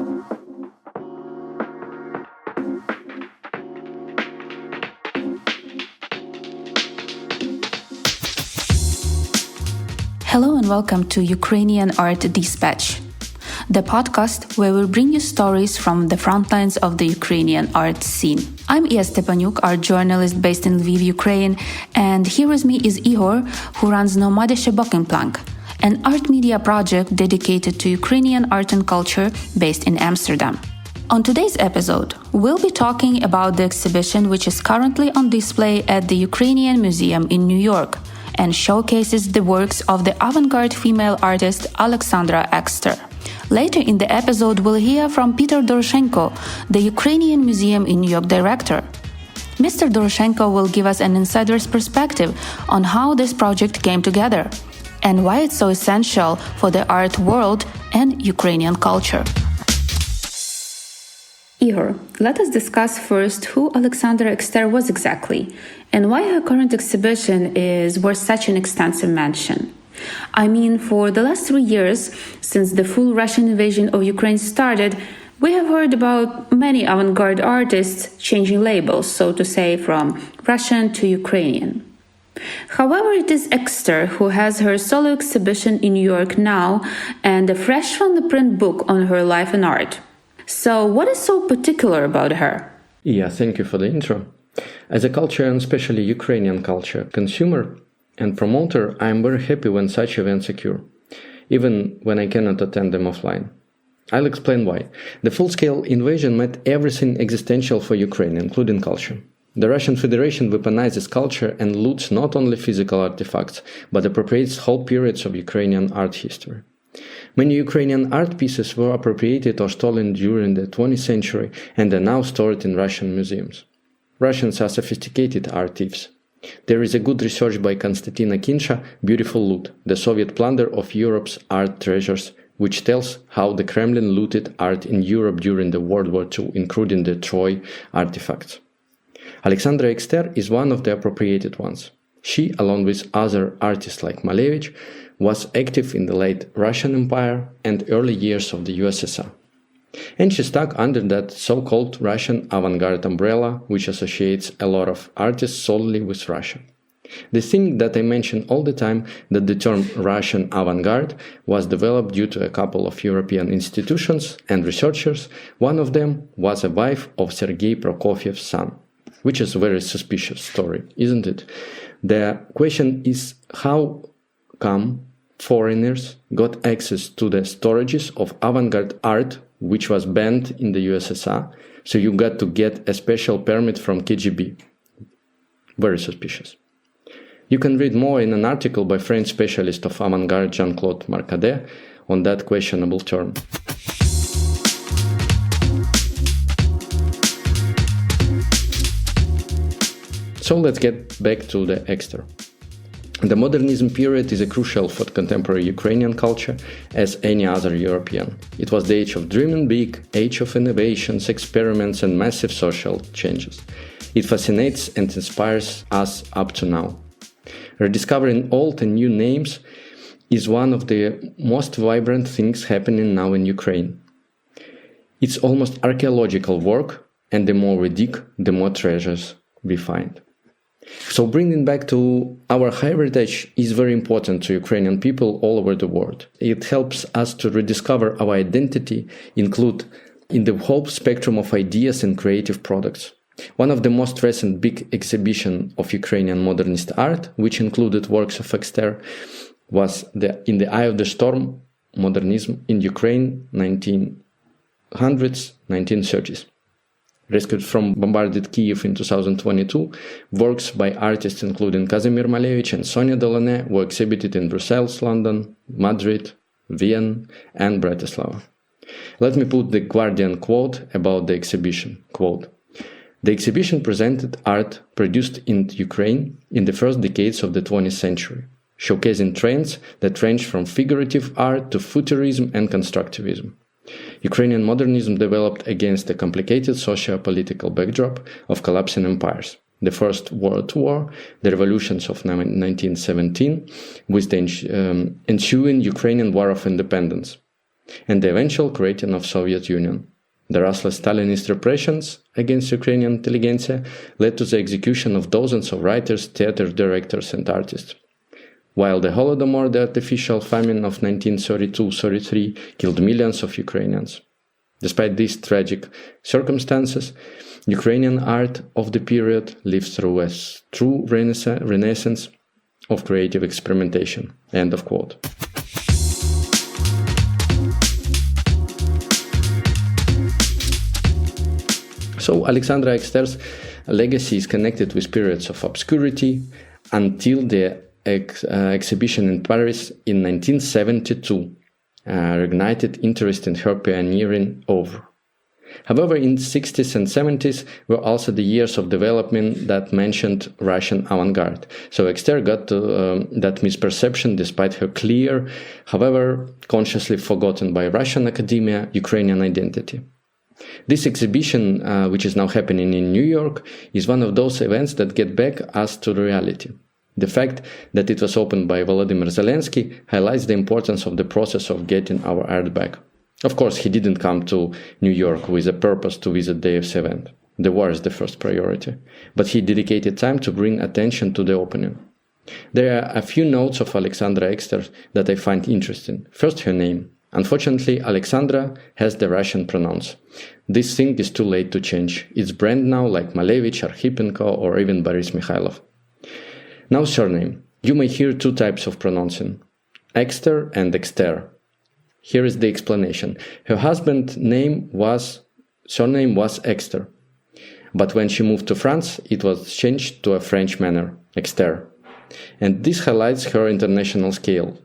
Hello and welcome to Ukrainian Art Dispatch, the podcast where we bring you stories from the front lines of the Ukrainian art scene. I'm Iya Stepanuk, art journalist based in Lviv, Ukraine, and here with me is Igor, who runs Nomadische Bokkenplank, an art media project dedicated to Ukrainian art and culture based in Amsterdam. On today's episode, we'll be talking about the exhibition which is currently on display at the Ukrainian Museum in New York and showcases the works of the avant-garde female artist Alexandra Exter. Later in the episode, we'll hear from Peter Doroshenko, the Ukrainian Museum in New York director. Mr. Doroshenko will give us an insider's perspective on how this project came together and why it's so essential for the art world and Ukrainian culture. Igor, let us discuss first who Alexandra Exter was exactly and why her current exhibition is worth such an extensive mention. I mean, for the last 3 years, since the full Russian invasion of Ukraine started, we have heard about many avant-garde artists changing labels, so to say, from Russian to Ukrainian. However, it is Exter who has her solo exhibition in New York now and a fresh from the print book on her life and art. So, what is so particular about her? Yeah, thank you for the intro. As a culture, and especially Ukrainian culture, consumer and promoter, I am very happy when such events occur, even when I cannot attend them offline. I'll explain why. The full-scale invasion made everything existential for Ukraine, including culture. The Russian Federation weaponizes culture and loots not only physical artifacts, but appropriates whole periods of Ukrainian art history. Many Ukrainian art pieces were appropriated or stolen during the 20th century and are now stored in Russian museums. Russians are sophisticated art thieves. There is a good research by Konstantina Kinsha, Beautiful Loot, the Soviet plunder of Europe's art treasures, which tells how the Kremlin looted art in Europe during the World War II, including the Troy artifacts. Alexandra Exter is one of the appropriated ones. She, along with other artists like Malevich, was active in the late Russian Empire and early years of the USSR. And she stuck under that so-called Russian avant-garde umbrella, which associates a lot of artists solely with Russia. The thing that I mention all the time, that the term Russian avant-garde was developed due to a couple of European institutions and researchers. One of them was a wife of Sergei Prokofiev's son, which is a very suspicious story, isn't it? The question is, how come foreigners got access to the storages of avant-garde art, which was banned in the USSR, so you got to get a special permit from KGB. Very suspicious. You can read more in an article by French specialist of avant-garde Jean-Claude Marcadet on that questionable term. So let's get back to the Exter. The modernism period is crucial for contemporary Ukrainian culture as any other European. It was the age of dreaming big, age of innovations, experiments and massive social changes. It fascinates and inspires us up to now. Rediscovering old and new names is one of the most vibrant things happening now in Ukraine. It's almost archaeological work, and the more we dig, the more treasures we find. So bringing back to our heritage is very important to Ukrainian people all over the world. It helps us to rediscover our identity, include in the whole spectrum of ideas and creative products. One of the most recent big exhibition of Ukrainian modernist art, which included works of Exter, was In the Eye of the Storm, Modernism in Ukraine, 1900s, 1930s. Rescued from bombarded Kyiv in 2022, works by artists including Kazimir Malevich and Sonia Delaunay were exhibited in Brussels, London, Madrid, Vienna and Bratislava. Let me put the Guardian quote about the exhibition. Quote, "The exhibition presented art produced in Ukraine in the first decades of the 20th century, showcasing trends that range from figurative art to futurism and constructivism. Ukrainian modernism developed against a complicated socio-political backdrop of collapsing empires. The First World War, the revolutions of 1917, with the ensuing Ukrainian War of Independence, and the eventual creation of Soviet Union. The ruthless Stalinist repressions against Ukrainian intelligentsia led to the execution of dozens of writers, theater directors, and artists. While the Holodomor, the artificial famine of 1932-33, killed millions of Ukrainians. Despite these tragic circumstances, Ukrainian art of the period lives through a true renaissance of creative experimentation. End of quote. So Alexandra Exter's legacy is connected with periods of obscurity until the exhibition in Paris in 1972 reignited interest in her pioneering oeuvre. However, in the 60s and 70s were also the years of development that mentioned Russian avant-garde. So Exter got that misperception despite her clear, however consciously forgotten by Russian academia, Ukrainian identity. This exhibition, which is now happening in New York, is one of those events that get back us to the reality. The fact that it was opened by Volodymyr Zelensky highlights the importance of the process of getting our art back. Of course, he didn't come to New York with a purpose to visit the event. The war is the first priority. But he dedicated time to bring attention to the opening. There are a few notes of Alexandra Exter that I find interesting. First, her name. Unfortunately, Alexandra has the Russian pronouns. This thing is too late to change. It's brand now like Malevich, Archipenko, or even Boris Mikhailov. Now surname. You may hear two types of pronouncing. Exter and Exter. Here is the explanation. Her husband's surname was Exter. But when she moved to France, it was changed to a French manner, Exter. And this highlights her international scale.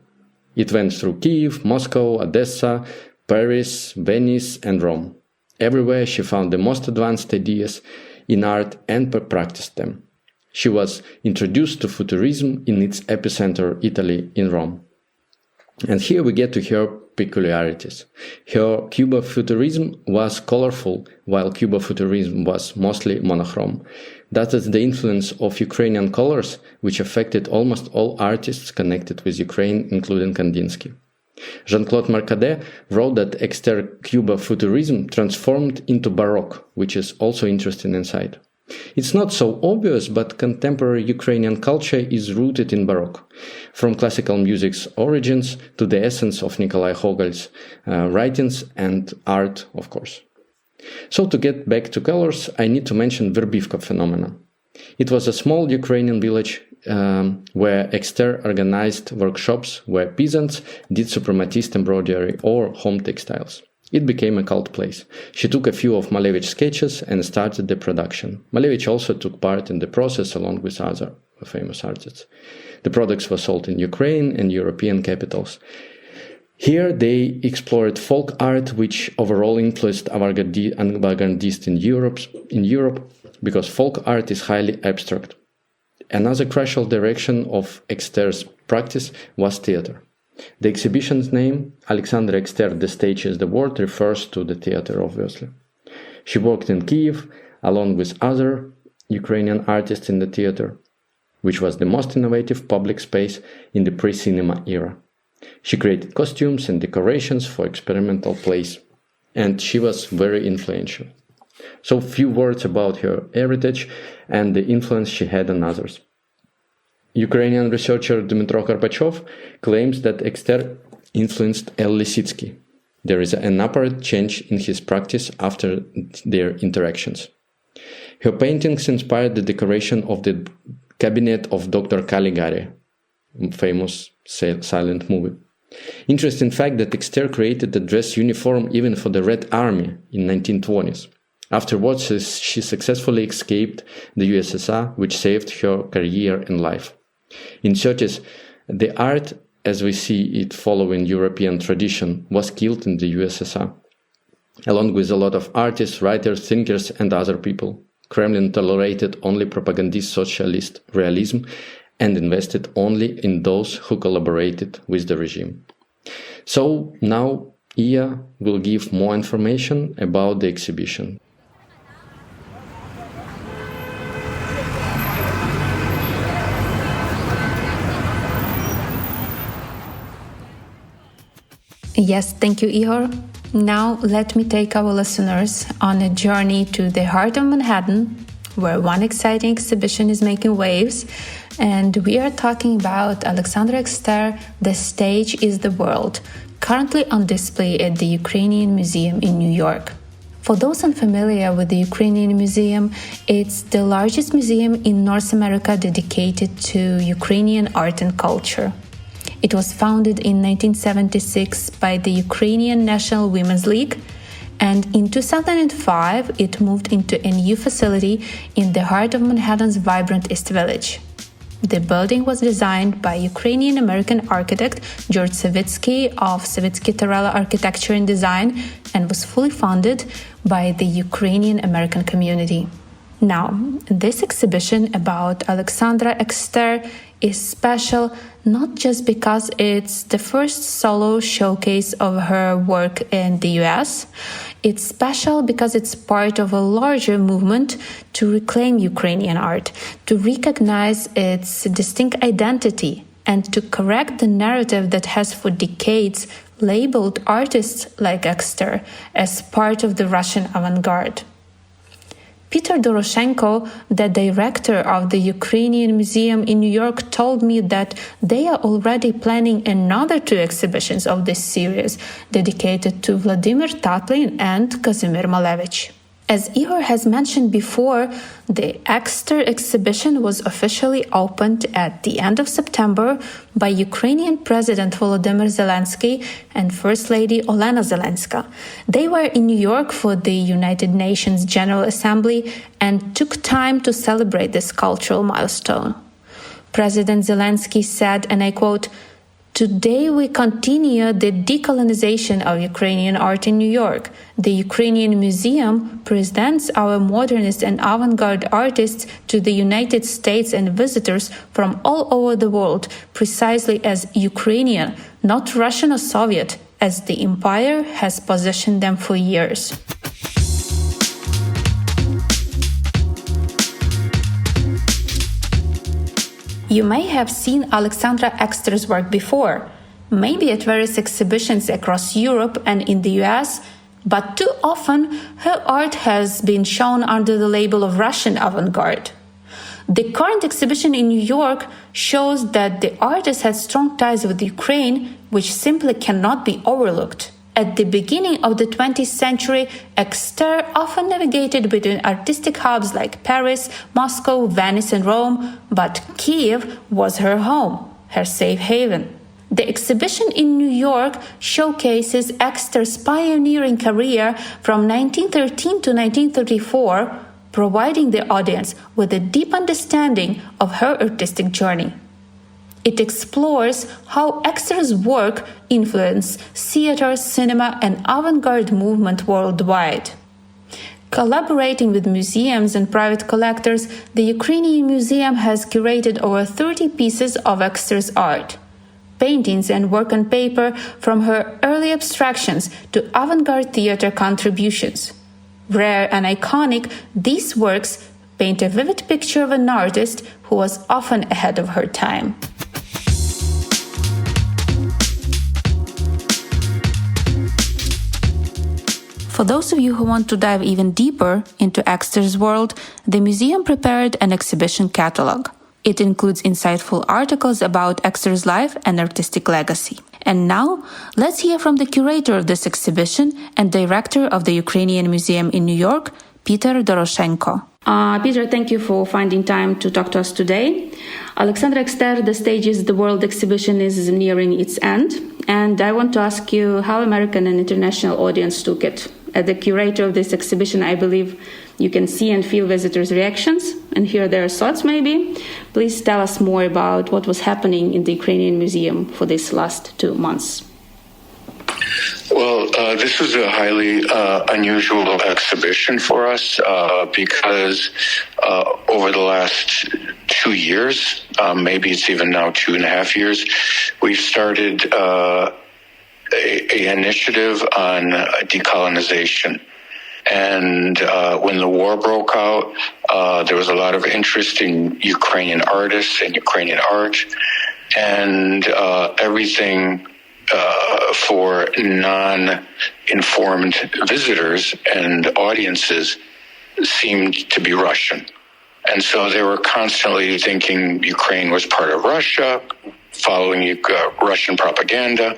It went through Kiev, Moscow, Odessa, Paris, Venice, and Rome. Everywhere she found the most advanced ideas in art and practiced them. She was introduced to Futurism in its epicenter, Italy, in Rome. And here we get to her peculiarities. Her Cuba Futurism was colorful, while Cuba Futurism was mostly monochrome. That is the influence of Ukrainian colors, which affected almost all artists connected with Ukraine, including Kandinsky. Jean-Claude Mercadet wrote that Exter Cuba Futurism transformed into Baroque, which is also interesting insight. It's not so obvious, but contemporary Ukrainian culture is rooted in Baroque, from classical music's origins to the essence of Nikolai Gogol's writings and art, of course. So to get back to colors, I need to mention Verbivka phenomenon. It was a small Ukrainian village where Exter organized workshops where peasants did suprematist embroidery or home textiles. It became a cult place. She took a few of Malevich's sketches and started the production. Malevich also took part in the process along with other famous artists. The products were sold in Ukraine and European capitals. Here they explored folk art, which overall influenced avant-gardists in Europe, because folk art is highly abstract. Another crucial direction of Exter's practice was theater. The exhibition's name, Alexandra Exter, The Stage is the Word, refers to the theater, obviously. She worked in Kiev, along with other Ukrainian artists in the theater, which was the most innovative public space in the pre-cinema era. She created costumes and decorations for experimental plays, and she was very influential. So few words about her heritage and the influence she had on others. Ukrainian researcher Dmytro Karpachev claims that Exter influenced L. Lisitsky. There is an apparent change in his practice after their interactions. Her paintings inspired the decoration of the cabinet of Dr. Caligari, famous silent movie. Interesting fact that Exter created a dress uniform even for the Red Army in 1920s. Afterwards, she successfully escaped the USSR, which saved her career and life. In 30s, the art, as we see it following European tradition, was killed in the USSR, along with a lot of artists, writers, thinkers, and other people. Kremlin tolerated only propagandist socialist realism and invested only in those who collaborated with the regime. So now Iya will give more information about the exhibition. Yes, thank you, Ihor. Now let me take our listeners on a journey to the heart of Manhattan, where one exciting exhibition is making waves. And we are talking about Alexandra Exter, The Stage is the World, currently on display at the Ukrainian Museum in New York. For those unfamiliar with the Ukrainian Museum, it's the largest museum in North America dedicated to Ukrainian art and culture. It was founded in 1976 by the Ukrainian National Women's League, and in 2005 it moved into a new facility in the heart of Manhattan's vibrant East Village. The building was designed by Ukrainian-American architect George Savitsky of Savitsky-Tarela Architecture and Design and was fully funded by the Ukrainian-American community. Now, this exhibition about Alexandra Exter is special not just because it's the first solo showcase of her work in the US. It's special because it's part of a larger movement to reclaim Ukrainian art, to recognize its distinct identity, and to correct the narrative that has for decades labeled artists like Exter as part of the Russian avant-garde. Peter Doroshenko, the director of the Ukrainian Museum in New York, told me that they are already planning another 2 exhibitions of this series dedicated to Vladimir Tatlin and Kazimir Malevich. As Ihor has mentioned before, the Exter exhibition was officially opened at the end of September by Ukrainian President Volodymyr Zelensky and First Lady Olena Zelenska. They were in New York for the United Nations General Assembly and took time to celebrate this cultural milestone. President Zelensky said, and I quote, "Today we continue the decolonization of Ukrainian art in New York. The Ukrainian Museum presents our modernist and avant-garde artists to the United States and visitors from all over the world, precisely as Ukrainian, not Russian or Soviet, as the empire has positioned them for years." You may have seen Alexandra Exter's work before, maybe at various exhibitions across Europe and in the US, but too often her art has been shown under the label of Russian avant-garde. The current exhibition in New York shows that the artist has strong ties with Ukraine, which simply cannot be overlooked. At the beginning of the 20th century, Exter often navigated between artistic hubs like Paris, Moscow, Venice, and Rome, but Kiev was her home, her safe haven. The exhibition in New York showcases Exter's pioneering career from 1913 to 1934, providing the audience with a deep understanding of her artistic journey. It explores how Exter's work influenced theater, cinema, and avant-garde movement worldwide. Collaborating with museums and private collectors, the Ukrainian Museum has curated over 30 pieces of Exter's art. Paintings and work on paper from her early abstractions to avant-garde theater contributions. Rare and iconic, these works paint a vivid picture of an artist who was often ahead of her time. For those of you who want to dive even deeper into Exter's world, the museum prepared an exhibition catalog. It includes insightful articles about Exter's life and artistic legacy. And now, let's hear from the curator of this exhibition and director of the Ukrainian Museum in New York, Peter Doroshenko. Peter, thank you for finding time to talk to us today. Alexandra Exter, The Stage is the World exhibition is nearing its end, and I want to ask you how American and international audience took it. As the curator of this exhibition, I believe you can see and feel visitors' reactions and hear their thoughts maybe. Please tell us more about what was happening in the Ukrainian Museum for these last 2 months. Well, this was a highly unusual exhibition for us because over the last 2 years, maybe it's even now 2.5 years, we've started an initiative on decolonization. And when the war broke out, there was a lot of interest in Ukrainian artists and Ukrainian art, and everything for non-informed visitors and audiences seemed to be Russian. And so they were constantly thinking Ukraine was part of Russia, following Russian propaganda,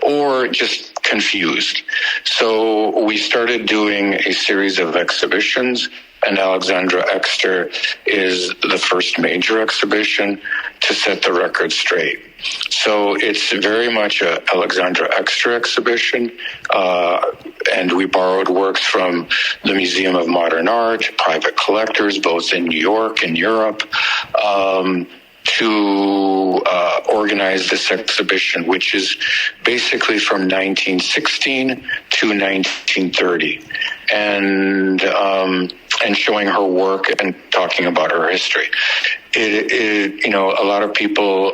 or just confused. So we started doing a series of exhibitions, and Alexandra Exter is the first major exhibition to set the record straight. So it's very much a Alexandra Exter exhibition, and we borrowed works from the Museum of Modern Art, private collectors, both in New York and Europe, to organize this exhibition, which is basically from 1916 to 1930, and showing her work and talking about her history. A lot of people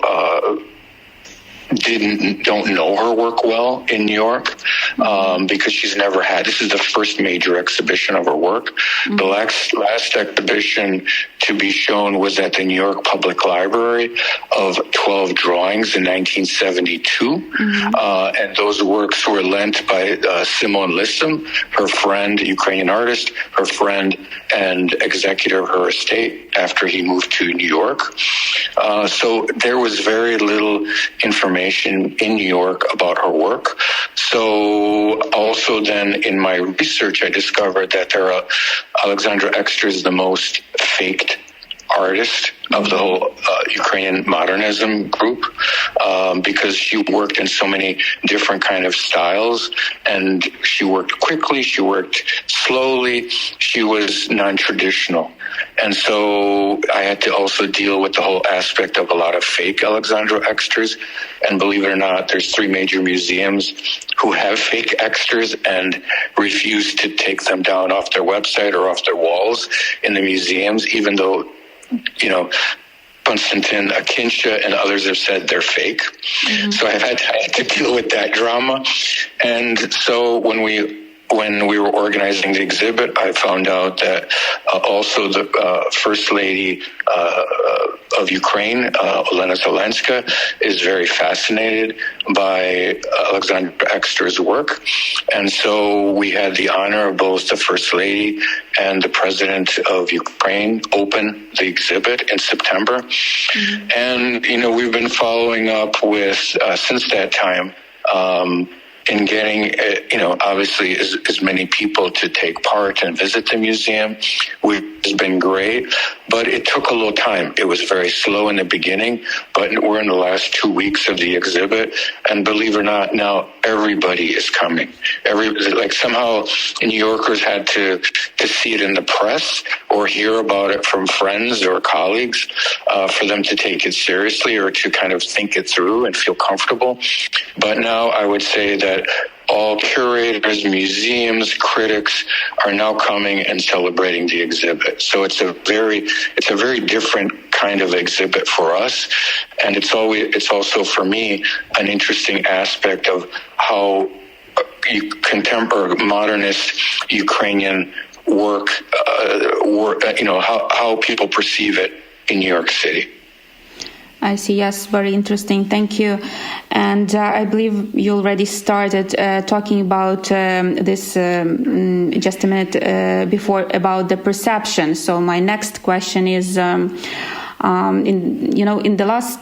don't know her work well in New York, because she's never had. This is the first major exhibition of her work. Mm-hmm. The last exhibition to be shown was at the New York Public Library of 12 drawings in 1972, and those works were lent by Simone Lissom, her friend, Ukrainian artist, her friend and executor of her estate after he moved to New York. So there was very little information in New York about her work. So also then in my research, I discovered that Alexandra Exter is the most faked artist of the whole Ukrainian modernism group, because she worked in so many different kind of styles, and she worked quickly, she worked slowly, she was non-traditional. And so I had to also deal with the whole aspect of a lot of fake Alexandra Exters. And believe it or not, there's 3 major museums who have fake Exters and refuse to take them down off their website or off their walls in the museums, even though, Konstantin Akinsha and others have said they're fake. Mm-hmm. So I had to deal with that drama. And so when we were organizing the exhibit, I found out that also the First Lady of Ukraine, Olena Zelenska, is very fascinated by Alexandra Exter's work. And so we had the honor of both the First Lady and the President of Ukraine open the exhibit in September. Mm-hmm. And, we've been following up with, since that time, in getting, obviously as many people to take part and visit the museum, which has been great. But it took a little time. It was very slow in the beginning, but we're in the last 2 weeks of the exhibit. And believe it or not, now everybody is coming. Somehow New Yorkers had to see it in the press or hear about it from friends or colleagues for them to take it seriously or to kind of think it through and feel comfortable. But now I would say that all curators, museums, critics are now coming and celebrating the exhibit. So it's a very different kind of exhibit for us, and it's also for me an interesting aspect of how contemporary modernist Ukrainian work, how people perceive it in New York City. I see. Yes, very interesting. Thank you. And I believe you already started talking about this just a minute before about the perception. So my next question is, in the last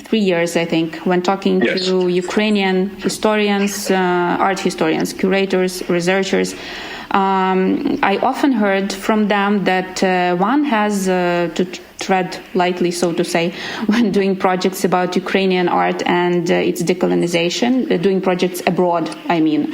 3 years, I think, when talking to Ukrainian historians, art historians, curators, researchers, I often heard from them that one has to tread lightly, so to say, when doing projects about Ukrainian art and its decolonization, doing projects abroad, I mean,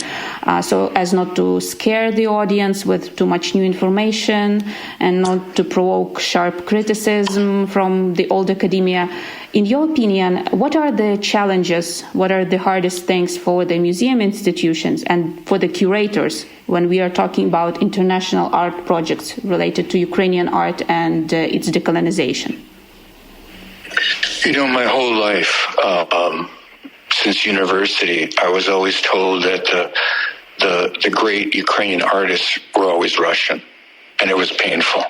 so as not to scare the audience with too much new information and not to provoke sharp criticism from the old academia. In your opinion, what are the challenges, what are the hardest things for the museum institutions and for the curators when we are talking about international art projects related to Ukrainian art and its decolonization? My whole life, since university, I was always told that the great Ukrainian artists were always Russian, and it was painful.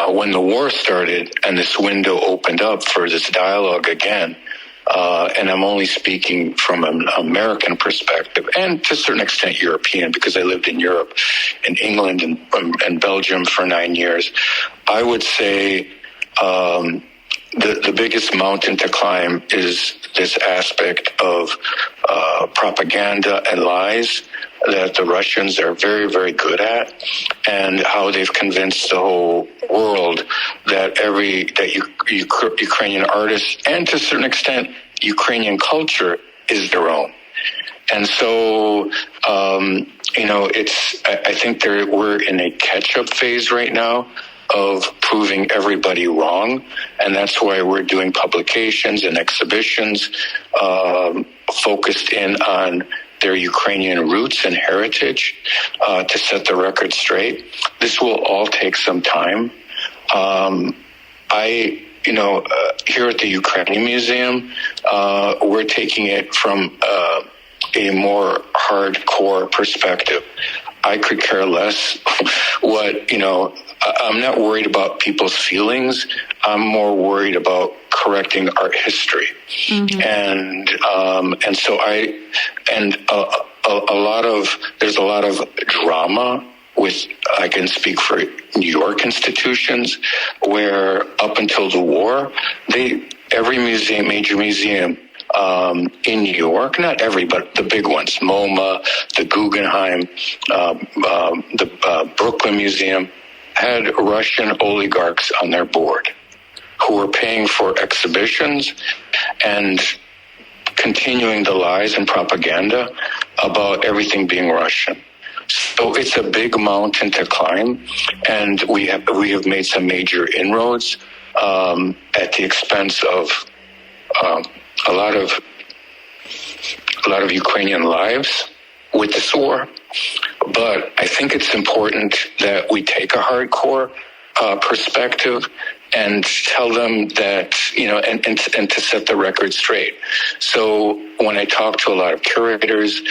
When the war started and this window opened up for this dialogue again, and I'm only speaking from an American perspective, and to a certain extent European, because I lived in Europe, in England and Belgium for 9 years. I would say the biggest mountain to climb is this aspect of propaganda and lies that the Russians are very, very good at, and how they've convinced the whole world that Ukrainian artists, and to a certain extent Ukrainian culture, is their own. And so, I think we're in a catch-up phase right now of proving everybody wrong, and that's why we're doing publications and exhibitions focused in on their Ukrainian roots and heritage to set the record straight. This will all take some time. Here at the Ukrainian Museum, we're taking it from a more hardcore perspective. I could care less I'm not worried about people's feelings. I'm more worried about correcting art history. Mm-hmm. And so there's a lot of drama with, I can speak for New York institutions, where up until the war, every museum, major museum, in New York, not every, but the big ones, MoMA, the Guggenheim, the Brooklyn Museum, had Russian oligarchs on their board who were paying for exhibitions and continuing the lies and propaganda about everything being Russian. So it's a big mountain to climb, and we have made some major inroads at the expense of a lot of Ukrainian lives with this war. But I think it's important that we take a hardcore perspective and tell them that, and to set the record straight. So when I talk to a lot of curators,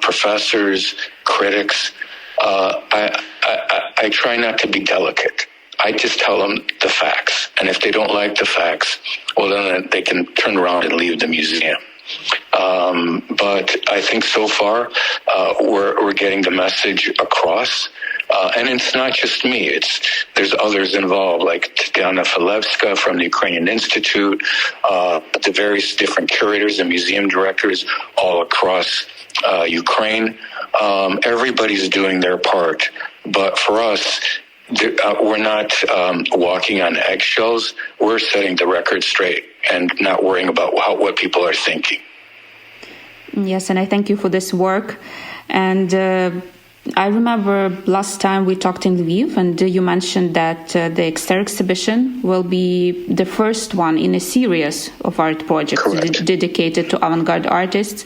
professors, critics, I try not to be delicate. I just tell them the facts. And if they don't like the facts, well, then they can turn around and leave the museum. But I think so far we're getting the message across, and it's not just me. There's others involved, like Tatiana Filevska from the Ukrainian Institute, the various different curators and museum directors all across Ukraine. Everybody's doing their part, but for us, we're not walking on eggshells. We're setting the record straight and not worrying about what people are thinking. Yes, and I thank you for this work. And I remember last time we talked in Lviv, and you mentioned that the Exter exhibition will be the first one in a series of art projects dedicated to avant-garde artists,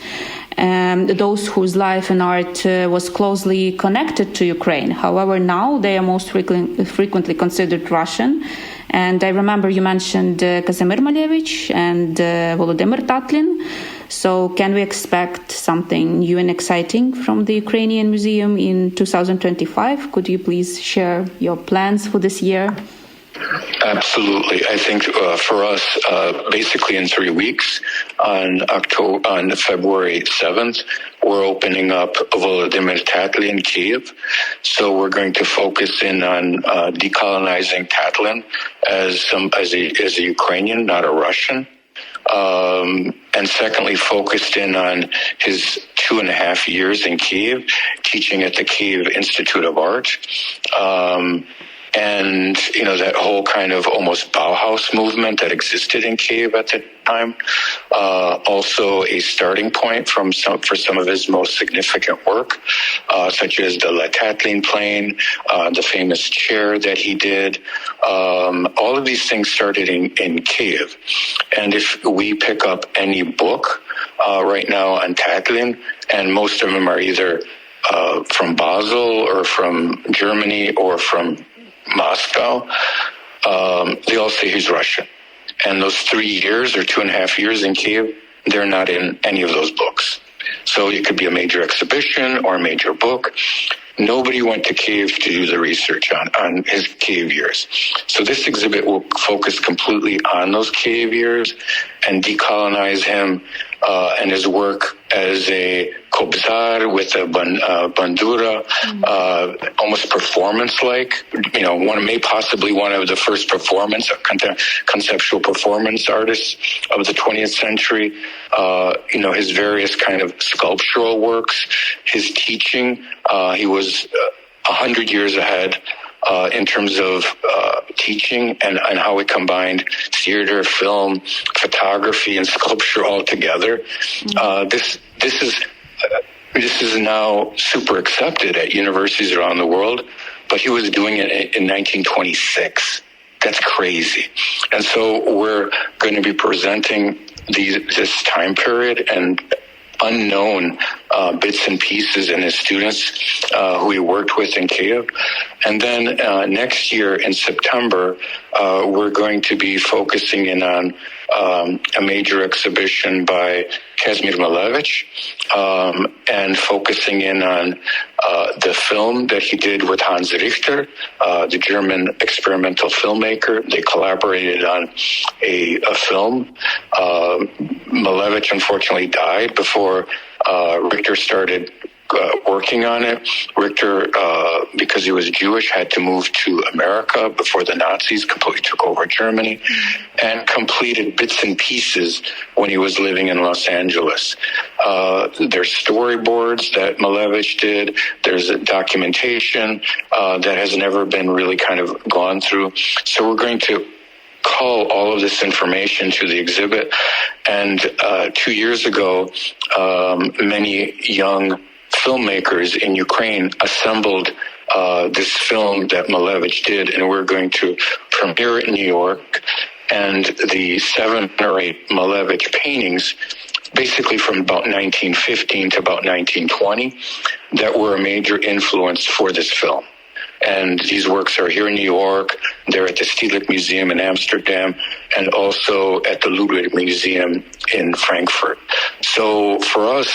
those whose life and art was closely connected to Ukraine. However, now they are most frequently considered Russian. And I remember you mentioned Kazimir Malevich and Volodymyr Tatlin. So can we expect something new and exciting from the Ukrainian Museum in 2025? Could you please share your plans for this year? Absolutely. I think for us, basically in 3 weeks, on February 7th, we're opening up Volodymyr Tatlin in Kyiv. So we're going to focus in on decolonizing Tatlin as a Ukrainian, not a Russian. And secondly, focused in on his 2.5 years in Kyiv, teaching at the Kyiv Institute of Art. And, that whole kind of almost Bauhaus movement that existed in Kyiv at the time. Also a starting point for some of his most significant work, such as the La Tatlin plane, the famous chair that he did. All of these things started in Kyiv. And if we pick up any book right now on Tatlin, and most of them are either from Basel or from Germany or from Moscow, they all say he's Russian. And those 3 years or 2.5 years in Kyiv, they're not in any of those books. So it could be a major exhibition or a major book. Nobody went to Kyiv to do the research on his Kyiv years. So this exhibit will focus completely on those Kyiv years and decolonize him and his work as a kobzar with a bandura, almost performance-like. Possibly one of the first conceptual performance artists of the 20th century. His various kind of sculptural works, his teaching. He was 100 years ahead in terms of teaching and how it combined theater, film, photography, and sculpture all together. This is now super accepted at universities around the world, but he was doing it in 1926. That's crazy. And so we're going to be presenting this time period and unknown bits and pieces in his students who he worked with in Kyiv. And then next year in September, we're going to be focusing in on a major exhibition by Kazimir Malevich and focusing in on the film that he did with Hans Richter, the German experimental filmmaker. They collaborated on a film. Malevich unfortunately died before Richter started working on it. Richter, because he was Jewish, had to move to America before the Nazis completely took over Germany, and completed bits and pieces when he was living in Los Angeles. There's storyboards that Malevich did. There's a documentation that has never been really kind of gone through. So we're going to cull all of this information to the exhibit. And 2 years ago, many young filmmakers in Ukraine assembled this film that Malevich did, and we're going to premiere it in New York. And the 7 or 8 Malevich paintings, basically from about 1915 to about 1920, that were a major influence for this film. And these works are here in New York. They're at the Stedelijk Museum in Amsterdam, and also at the Ludwig Museum in Frankfurt. So for us,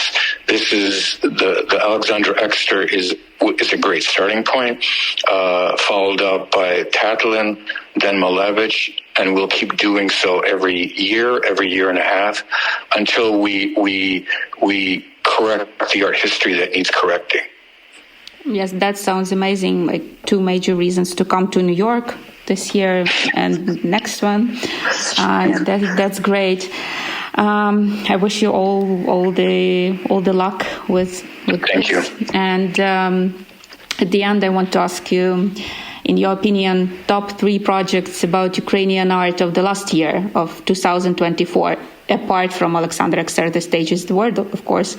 this is the Alexandra Exter is a great starting point, followed up by Tatlin, then Malevich, and we'll keep doing so every year and a half, until we correct the art history that needs correcting. Yes, that sounds amazing. Like 2 major reasons to come to New York this year and next one. That's great. I wish you all the luck with Thank this. you. And at the end, I want to ask you, in your opinion, top 3 projects about Ukrainian art of the last year of 2024. Apart from Alexandra Exter, the stage is the word, of course.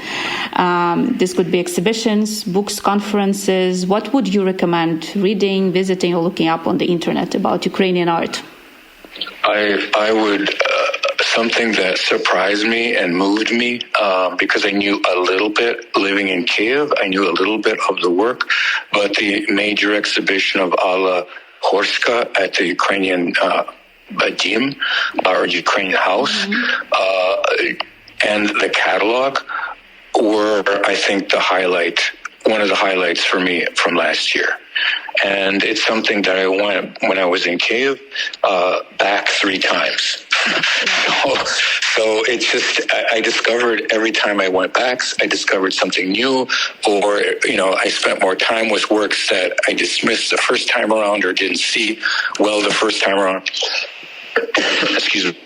This could be exhibitions, books, conferences. What would you recommend reading, visiting, or looking up on the internet about Ukrainian art? I would, something that surprised me and moved me, because I knew a little bit living in Kyiv, I knew a little bit of the work, but the major exhibition of Alla Horska at the Ukrainian Dim, or Ukrainian House, and the catalog were, I think, one of the highlights for me from last year. And it's something that I went, when I was in Kyiv, back 3 times. So it's just, I discovered every time I went back, I discovered something new, or, I spent more time with works that I dismissed the first time around or didn't see well the first time around. Excuse me.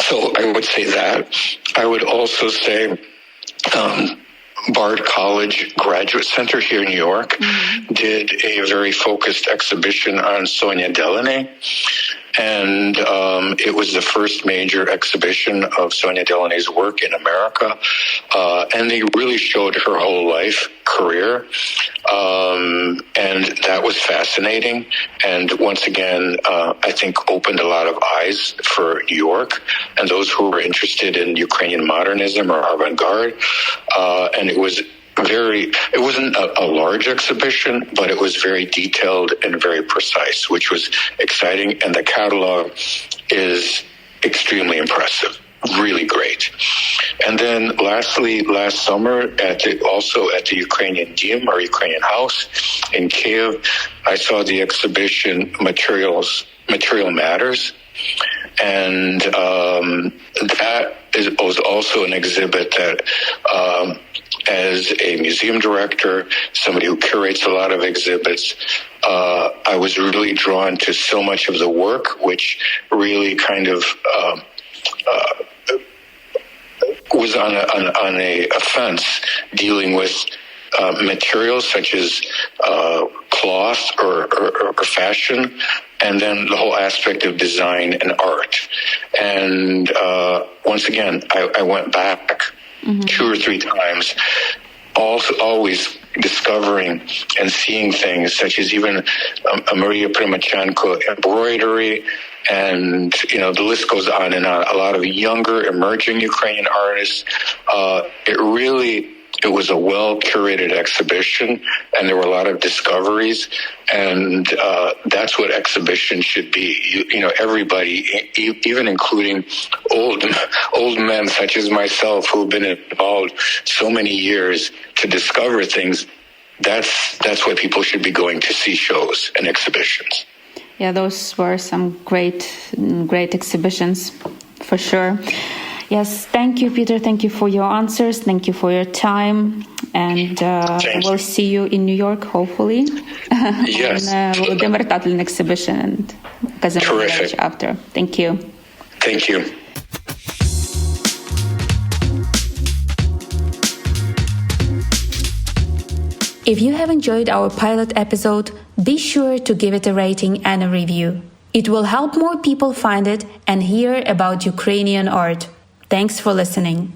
So I would say that. I would also say Bard College Graduate Center here in New York did a very focused exhibition on Sonia Delaney. And it was the first major exhibition of Sonia Delaney's work in America. And they really showed her whole life, career. And that was fascinating. And once again, I think opened a lot of eyes for New York and those who were interested in Ukrainian modernism or avant-garde. And it wasn't a large exhibition, but it was very detailed and very precise, which was exciting. And the catalog is extremely impressive. really great. And then lastly, last summer also at the Ukrainian Museum or Ukrainian House in Kiev, I saw the exhibition Material Matters. And that was also an exhibit that, as a museum director, somebody who curates a lot of exhibits, I was really drawn to so much of the work, which really kind of was on a fence dealing with materials such as cloth or fashion, and then the whole aspect of design and art. And once again, I went back 2 or 3 times, also always discovering and seeing things such as even Maria Primachenko embroidery, and the list goes on and on. A lot of younger emerging Ukrainian artists. It was a well-curated exhibition, and there were a lot of discoveries, and that's what exhibitions should be. Everybody, even including old men such as myself, who've been involved so many years to discover things. That's why people should be going to see shows and exhibitions. Yeah, those were some great exhibitions, for sure. Yes, thank you, Peter. Thank you for your answers. Thank you for your time. And we'll see you in New York, hopefully. Yes. on Volodymyr Tatlin exhibition and Kazan after. Thank you. Thank you. If you have enjoyed our pilot episode, be sure to give it a rating and a review. It will help more people find it and hear about Ukrainian art. Thanks for listening.